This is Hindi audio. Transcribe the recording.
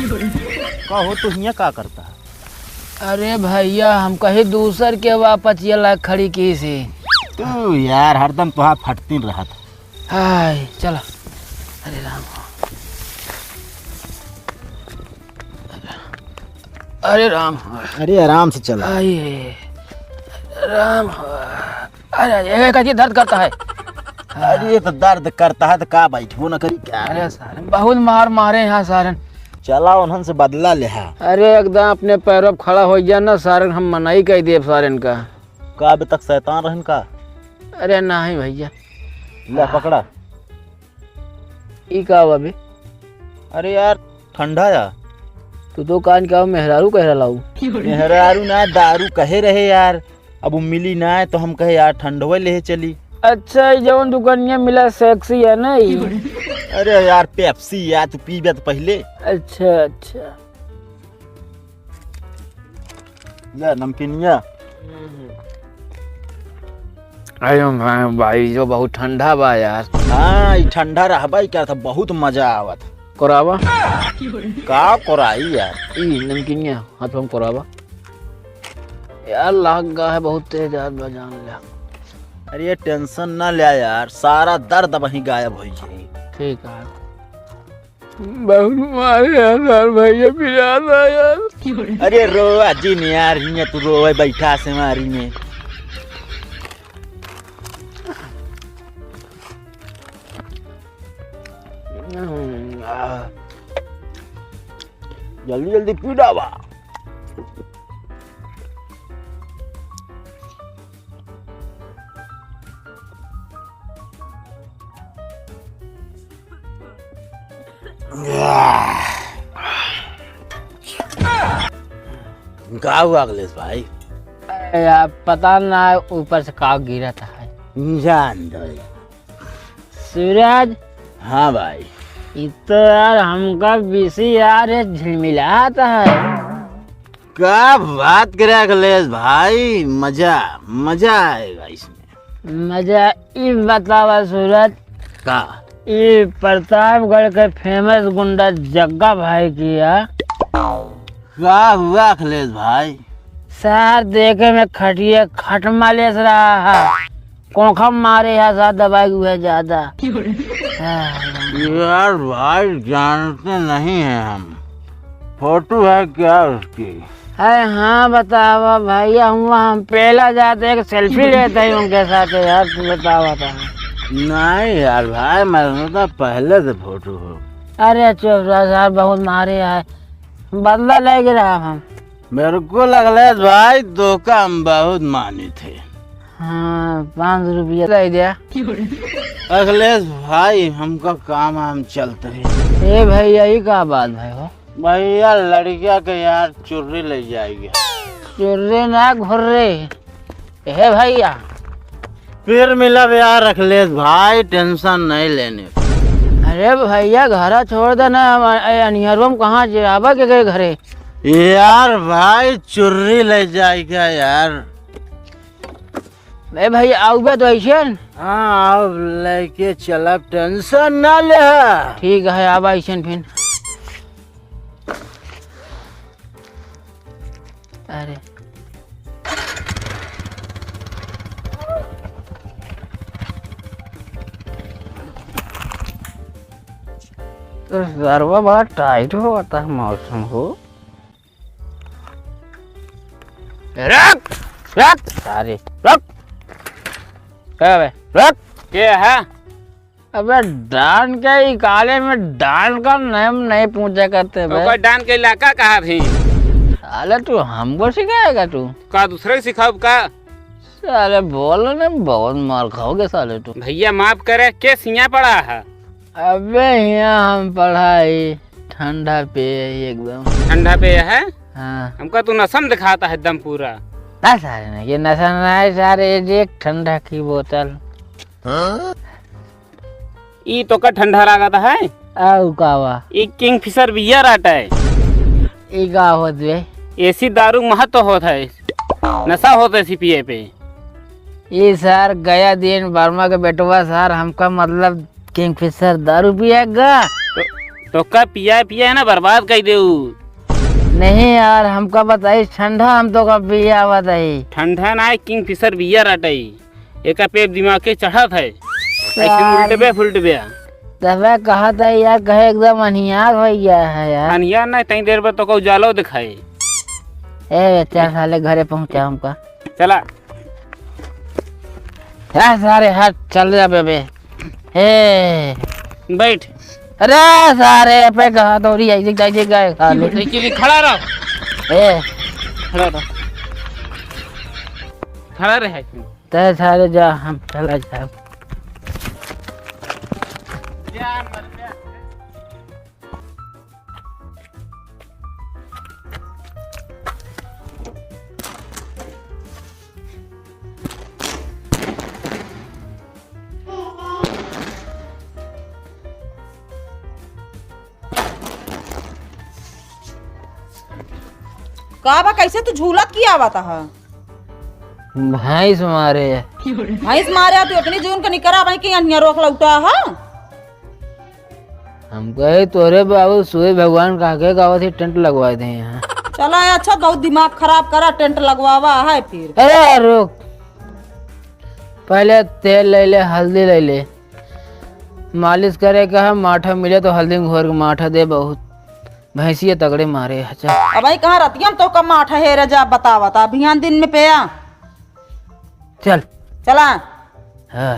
कहो तो हिया का करता है? अरे भैया हम कहीं दूसर के वापस ये लायक खड़ी की सी। तू यार हरदम तुहा फटती रहा था। हाय चलो। अरे राम, अरे राम, अरे आराम से चला। आइए राम। अरे ये कैसे दर्द करता है? अरे तो दर्द करता है तो का बैठो न करी क्या? अरे सारन बहुत मार मारे यहाँ सारन। चला उन्हन से बदला ले। अरे एकदम अपने पैरों पर खड़ा हो गया ना सारन, हम मनाई कह दिए सारन का। का अभी तक शैतान रहन का? अरे नहीं भैया। ले पकड़ा। ई का हुआ अभी? अरे यार ठंडा या तू तो कान का मेहरारू कह रहा हूँ। मेहरारू ना दारू कहे रहे यार, अब वो मिली ना है तो हम कहे यार ठंडवे ले चली। अच्छा जवन दुकानिया मिला सेक्सी है ना ये? अरे यार पेप्सी यार, तू पीबे तो पहले। अच्छा अच्छा ले नमकीनिया। अरे भाई जो बहुत ठंडा बा यार। हाँ ये ठंडा रहबा क्या था, बहुत मजा आवत। कोरावा का कोराई यार? ई नमकीनिया हाथ में कोरावा यार, लाग गा है बहुत तेज यार बजान ले। अरे ये टेंशन ना ले यार, सारा दर्द वहीं गायब हो जाए। ठीक है। बहुत मारे यार भैया पिराना यार। अरे रो अजी ने यार, हिया तू रोए बैठा से मारी में। जल्दी जल्दी पी डावा। का हुआ अखिलेश भाई? यार पता ना ऊपर से का गिरा था। जान दो सूरज। हाँ भाई। तो यार हमका बीसी यार झिलमिलाता है। क्या बात करे अखिलेश भाई, मजा मजा आएगा इसमें। मजा ये बतावा सूरज का? ये प्रतापगढ़ के फेमस गुंडा जग्गा भाई किया। क्या हुआ अखिलेश भाई? सर देखे में खटिए खट माले से रहा है, कोखम मारे है साथ दवाई हुआ ज्यादा। यार भाई जानते नहीं है हम, फोटो है क्या उसकी? अरे हाँ बतावा भैया, हम पहला जाते एक सेल्फी लेते हैं उनके साथ यार, तू बतावा था। नहीं यार भाई मैं तो पहले से फोटो हो। अरे चुप रहा यार, बहुत मारे है, बदला ले रहा हम। मेरे को अखिलेश भाई धोखा हम बहुत माने थे। हाँ 500 रुपया दे दिया। अखिलेश भाई हमका काम हम चलते हैं। ए भैया ये क्या बात भाई हो? भैया लड़किया के यार चुर्री ले जाएगी। चुर्रे ना घुर्रे हे भैया। फिर मिला यार अखिलेश भाई, टेंशन नहीं लेने। अरे भैया घर छोड़ देना, अनियरों कहाँ जाबा के गए घरे? यार भाई चुर्री ले जाएगा यार। ए भैया आओ तो ऐसे। हाँ अब लेके चला, टेंशन ना ले। ठीक है अब ऐसे फिर। अरे तो गरबा बड़ा टाइट होता है मौसम को। रख रख सारे रख। क्या बे रख क्या है? अबे डान के ही काले में डान का नाम नहीं पूछा करते बे। कोई डान के इलाका कहाँ भी? साले तू हमको सिखाएगा तू? का दूसरे सिखाओ का? साले बोलो ना, बहुत मार खाओगे साले तू। भैया माफ करे, के सिया पड़ा है? अबे यहाँ हम पढ़ाई ठंडा पे एकदम ठंडा पे है। हाँ हमका तू नशम दिखाता है एकदम पूरा। ना सारे ना ये नशा नहीं सारे, एक ठंडा की बोतल। ई तो का ठंडा लागता है। आउ कावा ई किंगफिशर बियर आटा है। ई का होत बे? ऐसी दारू महत्व होता है, नशा होता है पिए पे। ये सर गया दिन वर्मा के बेटवा सर हमका मतलब किंगफिशर दारू पिएगा। तो का पिया पिया ना बर्बाद कर दे। नहीं यार हमका बताई ठंडा, हम तो कब पिया बताई। ठंडा ना किंग फिशर बिया रटाई एक पे दिमाग के चढ़ा था ऐसे उल्टे बे फुलट बे। तबे कहा था यार, कहे एकदम अनियार हो गया है यार। अनिया ना तई देर पर तो को उजालो दिखाए। ए चल साले घरे पहुंचा हमका। चला है सारे हाथ चल जा बे। ए बैठ। अरे सारे पे कहा तो रही ऐसे कैसे गए साले। साइकिल खड़ा रहो। ए खड़ा रहो। खड़ा रहे। ते सारे जा हम चला जाए। का बा कैसे तू झूला किया हुआ था? भैंस मारे भैंस मारे तू इतनी जून का निकरा भाई कि अन्य रोक लौटा है। हम कहे तोरे बाबू सूर्य भगवान काके गाँव से टेंट लगवा दे यहाँ। चला अच्छा बहुत दिमाग खराब करा, टेंट लगवावा है फिर। अरे रुक, पहले तेल ले ले, हल्दी ले ले, मालिश करे का है। माठा मिले तो हल्दी घोर के माठा दे, बहुत भैंसिया तगड़े मारे। अच्छा अब भाई कहाँ रहती हम तो कम माठा है रजा बतावा था अभियान दिन में पे आ। चल चला। हाँ